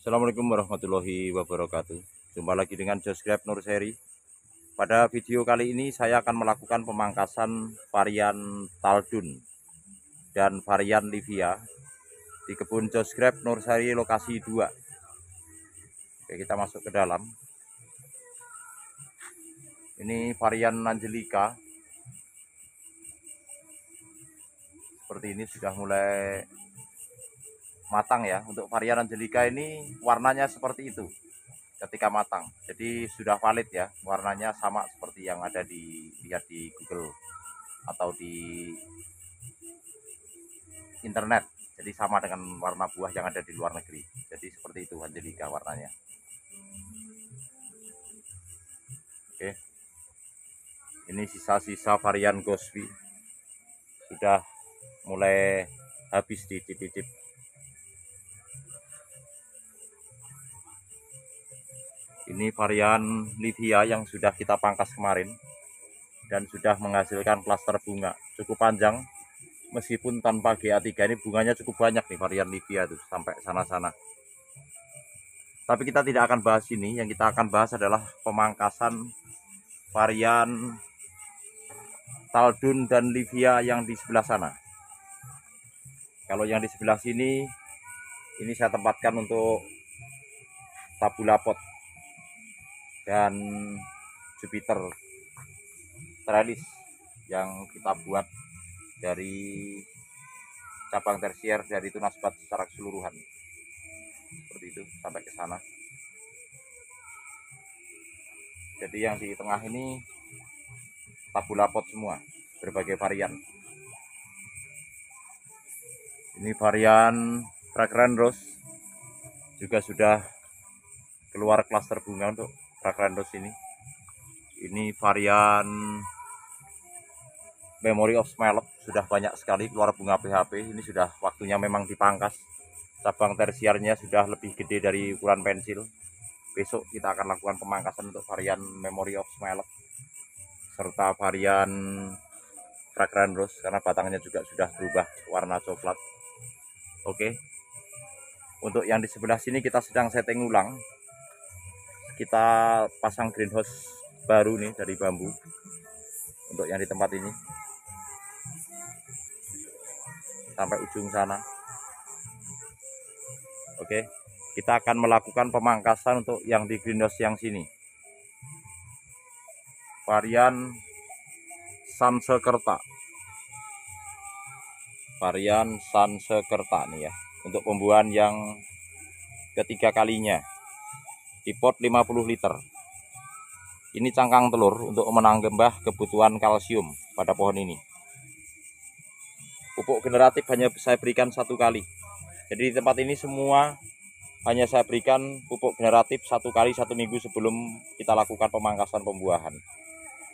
Assalamualaikum warahmatullahi wabarakatuh. Jumpa lagi dengan Josgrab Nur Seri. Pada video kali ini saya akan melakukan pemangkasan varian Taldun dan varian Livia di kebun Josgrab Nur Seri lokasi 2. Oke, kita masuk ke dalam. Ini varian Angelica. Seperti ini sudah mulai matang ya. Untuk varian Angelica ini warnanya seperti itu ketika matang, jadi sudah valid ya, warnanya sama seperti yang ada dilihat di Google atau di internet, jadi sama dengan warna buah yang ada di luar negeri. Jadi seperti itu Angelica warnanya. Oke, ini sisa-sisa varian Goswi sudah mulai habis dicicip-cicip. Ini varian Livia yang sudah kita pangkas kemarin dan sudah menghasilkan klaster bunga cukup panjang, meskipun tanpa GA3. Ini bunganya cukup banyak nih varian Livia tuh sampai sana-sana. Tapi kita tidak akan bahas ini, yang kita akan bahas adalah pemangkasan varian Taldun dan Livia yang di sebelah sana. Kalau yang di sebelah sini, ini saya tempatkan untuk tabula pot dan Jupiter trellis yang kita buat dari cabang tersier dari tunas bat secara keseluruhan. Seperti itu sampai ke sana. Jadi yang di tengah ini tabula pot semua, berbagai varian. Ini varian fragrant rose juga sudah keluar klaster bunga untuk fragrant rose ini. Ini varian Memory of Smelot sudah banyak sekali keluar bunga PHP. Ini sudah waktunya memang dipangkas. Cabang tersiernya sudah lebih gede dari ukuran pensil. Besok kita akan lakukan pemangkasan untuk varian Memory of Smelot serta varian fragrant rose karena batangnya juga sudah berubah warna coklat. Oke, untuk yang di sebelah sini kita sedang setting ulang. Kita pasang greenhouse baru nih dari bambu untuk yang di tempat ini sampai ujung sana. Oke, kita akan melakukan pemangkasan untuk yang di greenhouse yang sini, varian Sansekerta. Varian Sansekerta nih ya, untuk pembuahan yang ketiga kalinya di pot 50 liter. Ini cangkang telur untuk menambah kebutuhan kalsium pada pohon ini. Pupuk generatif hanya saya berikan 1 kali. Jadi di tempat ini semua hanya saya berikan pupuk generatif 1 kali 1 minggu sebelum kita lakukan pemangkasan pembuahan.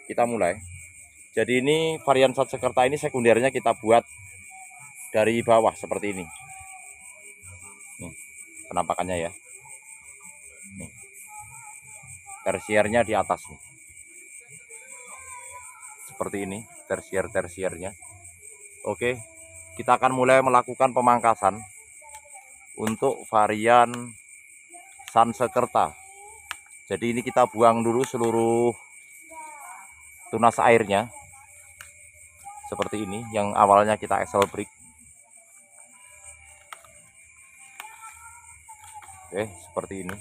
Kita mulai. Jadi ini varian Sansekerta ini sekundernya kita buat dari bawah seperti ini. Nih, penampakannya ya. Nih. Tersiernya di atas nih. Seperti ini tersiernya. Oke, kita akan mulai melakukan pemangkasan untuk varian Sansekerta. Jadi ini kita buang dulu seluruh tunas airnya seperti ini, yang awalnya kita excel brick. Oke, seperti ini.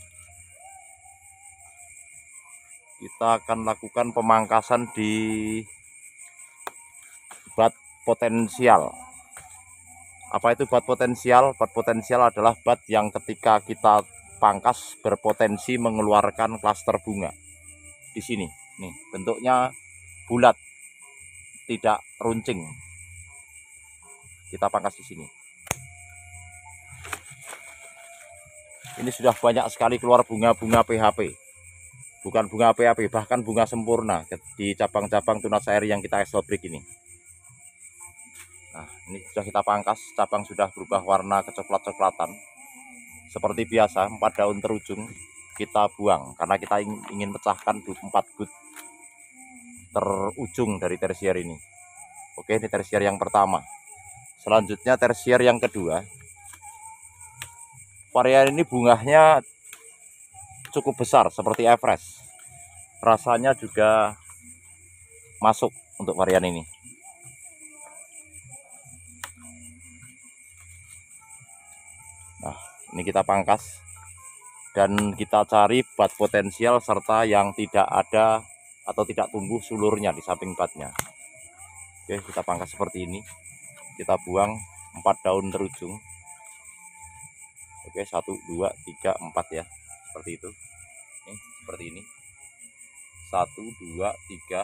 Kita akan lakukan pemangkasan di bat potensial. Apa itu bat potensial? Bat potensial adalah bat yang ketika kita pangkas berpotensi mengeluarkan klaster bunga. Di sini, nih bentuknya bulat, tidak runcing. Kita pangkas di sini. Ini sudah banyak sekali keluar bunga-bunga PHP. Bukan bunga PHP, bahkan bunga sempurna di cabang-cabang tunas air yang kita excel brick ini. Nah, ini sudah kita pangkas, cabang sudah berubah warna kecoklat-coklatan. Seperti biasa, 4 daun terujung kita buang karena kita ingin pecahkan 4 bud terujung dari tersier ini. Oke, ini tersier yang pertama. Selanjutnya tersier yang kedua, varian ini bunganya cukup besar seperti Everest. Rasanya juga masuk untuk varian ini. Nah, ini kita pangkas dan kita cari bat potensial serta yang tidak ada atau tidak tumbuh sulurnya di samping batnya. Oke, kita pangkas seperti ini. Kita buang 4 daun terujung. Oke, 1, 2, 3, 4 ya. Seperti itu. Nih, seperti ini. 1, 2, 3,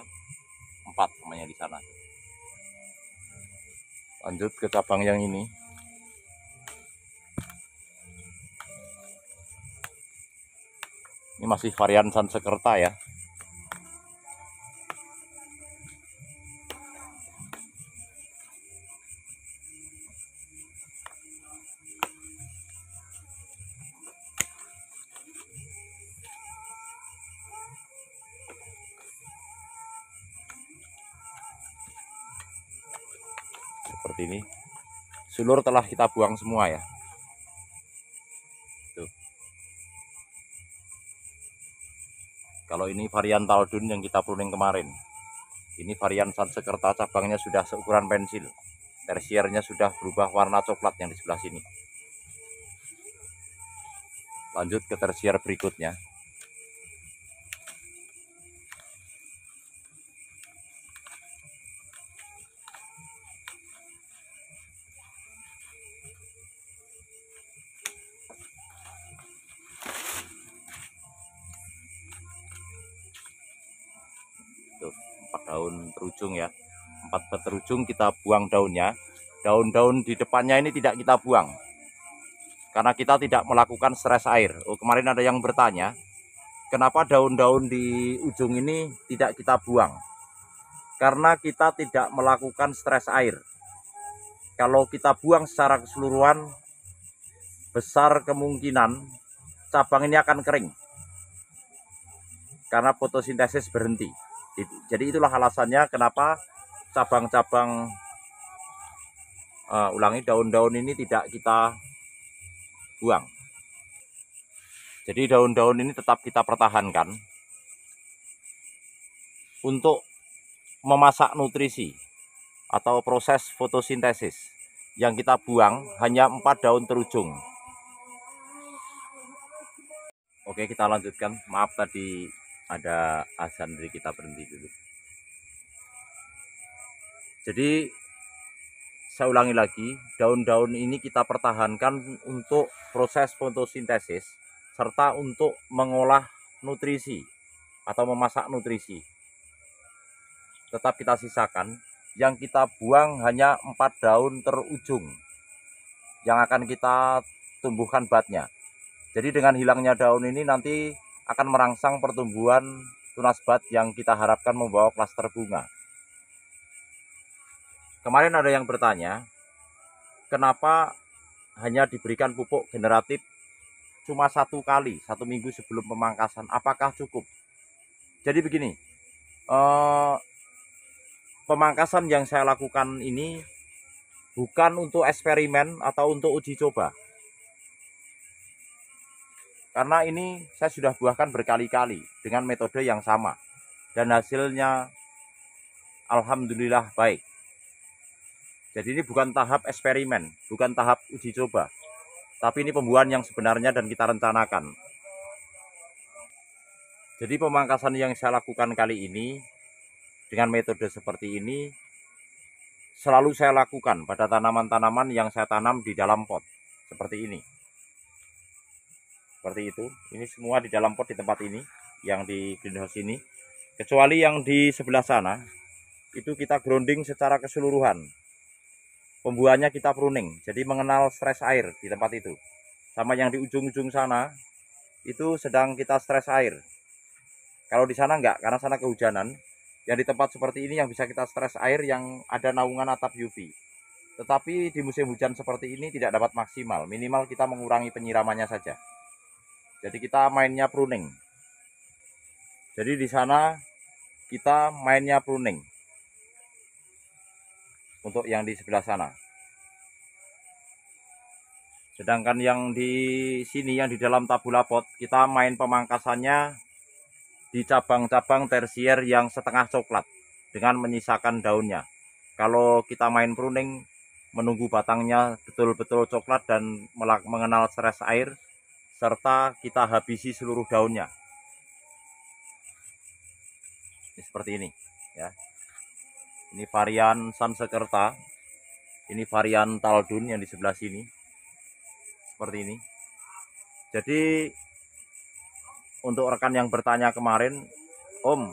4 namanya di sana. Lanjut ke cabang yang ini. Ini masih varian Sansekerta ya. Seperti ini. Sulur telah kita buang semua ya. Tuh. Kalau ini varian Taldun yang kita pruning kemarin. Ini varian Sansekerta, cabangnya sudah seukuran pensil. Tersiernya sudah berubah warna coklat yang di sebelah sini. Lanjut ke tersier berikutnya. Tuh, 4 daun terujung ya. 4 bat terujung kita buang daunnya. Daun-daun di depannya ini tidak kita buang karena kita tidak melakukan stres air. Oh, kemarin ada yang bertanya, kenapa daun-daun di ujung ini tidak kita buang? Karena kita tidak melakukan stres air. Kalau kita buang secara keseluruhan, besar kemungkinan cabang ini akan kering karena fotosintesis berhenti. Jadi itulah alasannya kenapa cabang-cabang ulangi daun-daun ini tidak kita buang. Jadi daun-daun ini tetap kita pertahankan untuk memasak nutrisi atau proses fotosintesis. Yang kita buang hanya 4 daun terujung. Oke, kita lanjutkan. Maaf tadi ada azan, jadi kita berhenti dulu. Jadi saya ulangi lagi, daun-daun ini kita pertahankan untuk proses fotosintesis serta untuk mengolah nutrisi atau memasak nutrisi. Tetap kita sisakan. Yang kita buang hanya 4 daun terujung yang akan kita tumbuhkan batnya. Jadi dengan hilangnya daun ini nanti akan merangsang pertumbuhan tunas bat yang kita harapkan membawa klaster bunga. Kemarin ada yang bertanya, kenapa hanya diberikan pupuk generatif cuma 1 kali, 1 minggu sebelum pemangkasan? Apakah cukup? Jadi begini, pemangkasan yang saya lakukan ini bukan untuk eksperimen atau untuk uji coba. Karena ini saya sudah buahkan berkali-kali dengan metode yang sama. Dan hasilnya alhamdulillah baik. Jadi ini bukan tahap eksperimen, bukan tahap uji coba. Tapi ini pembuahan yang sebenarnya dan kita rencanakan. Jadi pemangkasan yang saya lakukan kali ini dengan metode seperti ini selalu saya lakukan pada tanaman-tanaman yang saya tanam di dalam pot. Seperti ini. Seperti itu. Ini semua di dalam pot di tempat ini, yang di greenhouse ini. Kecuali yang di sebelah sana, itu kita grounding secara keseluruhan. Pembuahannya kita pruning, jadi mengenal stres air di tempat itu. Sama yang di ujung-ujung sana, itu sedang kita stres air. Kalau di sana enggak, karena sana kehujanan. Yang di tempat seperti ini yang bisa kita stres air yang ada naungan atap UV. Tetapi di musim hujan seperti ini tidak dapat maksimal, minimal kita mengurangi penyiramannya saja. Jadi kita mainnya pruning. Jadi di sana kita mainnya pruning. Untuk yang di sebelah sana. Sedangkan yang di sini, yang di dalam tabula pot, kita main pemangkasannya di cabang-cabang tersier yang setengah coklat dengan menyisakan daunnya. Kalau kita main pruning, menunggu batangnya betul-betul coklat dan mengenal stres air, serta kita habisi seluruh daunnya. Ini seperti ini ya. Ini varian Sansekerta, ini varian Taldun yang di sebelah sini. Seperti ini. Jadi untuk rekan yang bertanya kemarin, Om,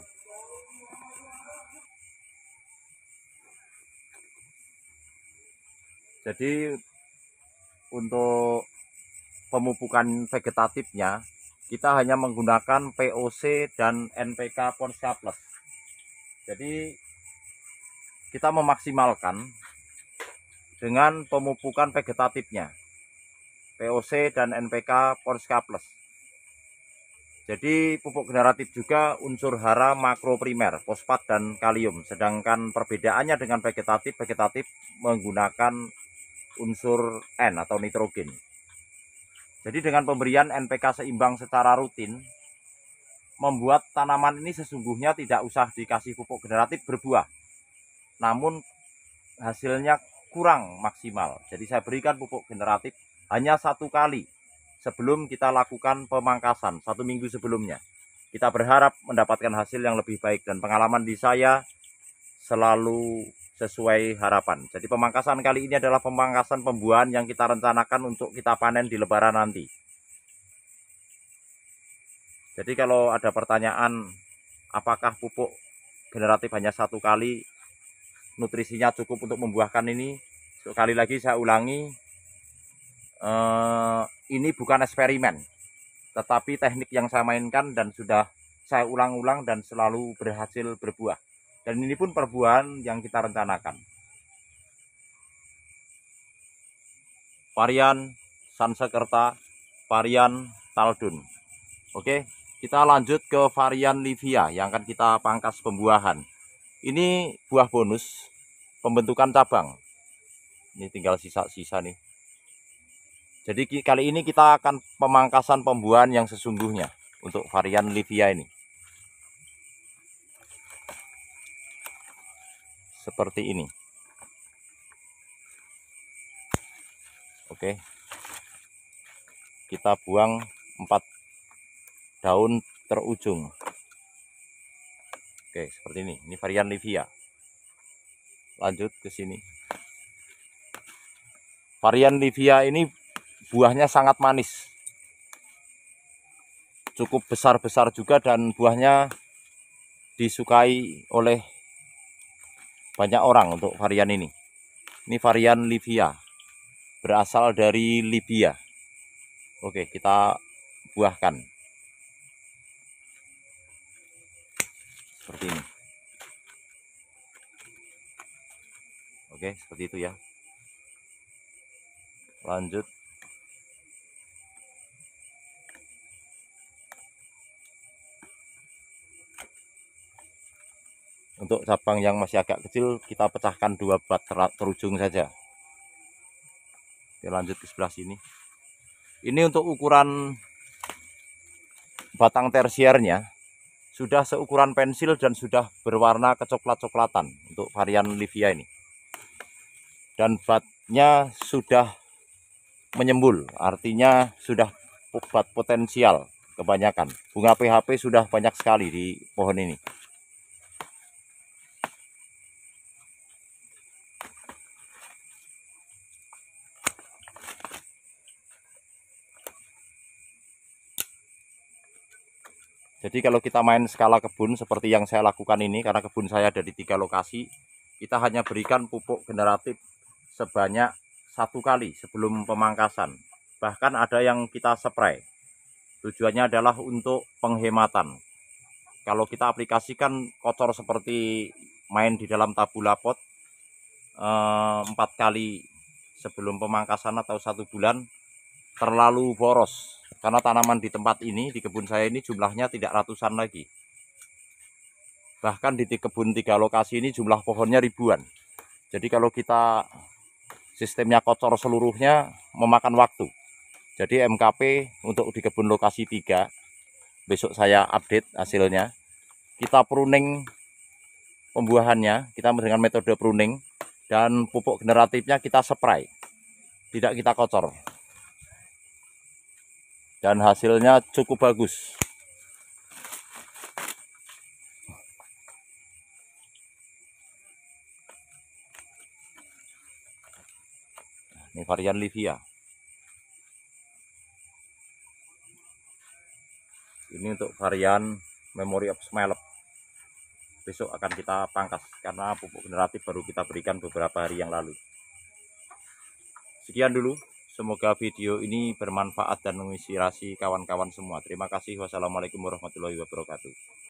jadi untuk pemupukan vegetatifnya kita hanya menggunakan POC dan NPK Ponska Plus. Jadi kita memaksimalkan dengan pemupukan vegetatifnya POC dan NPK Ponska Plus. Jadi pupuk generatif juga unsur hara makro primer, fosfat dan kalium. Sedangkan perbedaannya dengan vegetatif menggunakan unsur N atau nitrogen. Jadi dengan pemberian NPK seimbang secara rutin, membuat tanaman ini sesungguhnya tidak usah dikasih pupuk generatif berbuah. Namun hasilnya kurang maksimal. Jadi saya berikan pupuk generatif hanya 1 kali sebelum kita lakukan pemangkasan, 1 minggu sebelumnya. Kita berharap mendapatkan hasil yang lebih baik, dan pengalaman di saya selalu sesuai harapan. Jadi pemangkasan kali ini adalah pemangkasan pembuahan yang kita rencanakan untuk kita panen di Lebaran nanti. Jadi kalau ada pertanyaan apakah pupuk generatif hanya 1 kali nutrisinya cukup untuk membuahkan ini, sekali lagi saya ulangi, ini bukan eksperimen, tetapi teknik yang saya mainkan dan sudah saya ulang-ulang dan selalu berhasil berbuah. Dan ini pun perbuahan yang kita rencanakan. Varian Sansekerta, varian Taldun. Oke, kita lanjut ke varian Livia yang akan kita pangkas pembuahan. Ini buah bonus pembentukan cabang. Ini tinggal sisa-sisa nih. Jadi kali ini kita akan pemangkasan pembuahan yang sesungguhnya untuk varian Livia ini. Seperti ini. Oke. Kita buang 4 daun terujung. Oke, seperti ini. Ini varian Livia. Lanjut ke sini. Varian Livia ini buahnya sangat manis, cukup besar-besar juga, dan buahnya disukai oleh banyak orang untuk varian ini. Ini varian Livia, berasal dari Libya. Oke, kita buahkan seperti ini. Oke, seperti itu ya. Lanjut. Untuk cabang yang masih agak kecil, kita pecahkan 2 bat terujung saja. Oke, lanjut ke sebelah sini. Ini untuk ukuran batang tersiernya sudah seukuran pensil dan sudah berwarna kecoklat-coklatan untuk varian Livia ini. Dan batnya sudah menyembul, artinya sudah bat potensial kebanyakan. Bunga PHP sudah banyak sekali di pohon ini. Jadi kalau kita main skala kebun seperti yang saya lakukan ini, karena kebun saya ada di 3 lokasi, kita hanya berikan pupuk generatif sebanyak 1 kali sebelum pemangkasan. Bahkan ada yang kita spray. Tujuannya adalah untuk penghematan. Kalau kita aplikasikan kocor seperti main di dalam tabula pot 4 kali sebelum pemangkasan atau 1 bulan, terlalu boros. Karena tanaman di tempat ini, di kebun saya ini jumlahnya tidak ratusan lagi. Bahkan di kebun 3 lokasi ini jumlah pohonnya ribuan. Jadi kalau kita sistemnya kocor seluruhnya memakan waktu. Jadi MKP untuk di kebun lokasi 3, besok saya update hasilnya. Kita pruning pembuahannya, kita dengan metode pruning, dan pupuk generatifnya kita spray, tidak kita kocor. Dan hasilnya cukup bagus. Ini varian Livia. Ini untuk varian Memory of Smile. Besok akan kita pangkas karena pupuk generatif baru kita berikan beberapa hari yang lalu. Sekian dulu. Semoga video ini bermanfaat dan menginspirasi kawan-kawan semua. Terima kasih. Wassalamualaikum warahmatullahi wabarakatuh.